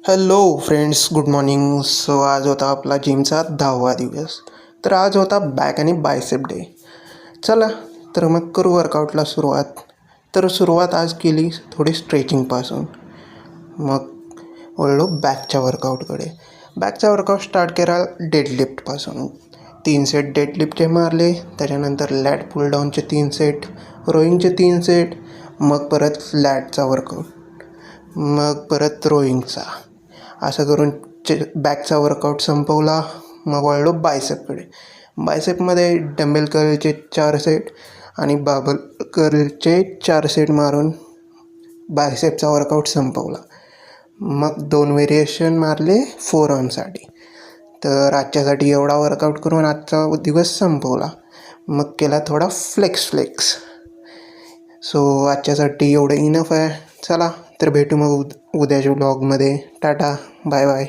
Hello friends, good morning. So आज होता आपला जिमचा 10वा दिवस. तर आज होता बॅक आणि बायसेप डे. चला तर मग करू वर्कआउटला सुरुवात. तर सुरुवात आज केली थोडी स्ट्रेचिंगपासून. मग वळलो बॅकच्या वर्कआउटकडे. बॅकचा वर्कआउट स्टार्ट केला डेडलिफ्टपासून. 3 सेट डेडलिफ्टचे मारले, त्याच्यानंतर लॅट पुलडाऊनचे 3 सेट, रोईंगचे 3 सेट, मग परत लॅटचा वर्कआउट, मग परत रोईंगचा. असं करून बॅकचा वर्कआउट संपवला. मग वळलो बायसेपकडे. बायसेपमध्ये डंबेल कर्लचे 4 सेट आणि बाबल कर्लचे 4 सेट मारून बायसेपचा वर्कआउट संपवला. मग 2 व्हेरिएशन मारले फोरआर्मसाठी. तर आजच्यासाठी एवढा वर्कआउट करून आजचा दिवस संपवला. मग केला थोडा फ्लेक्स. सो आजच्यासाठी एवढं इनफ आहे. चला तर भेटू मग उद्याच्या व्लॉगमध्ये. Tata, bye bye.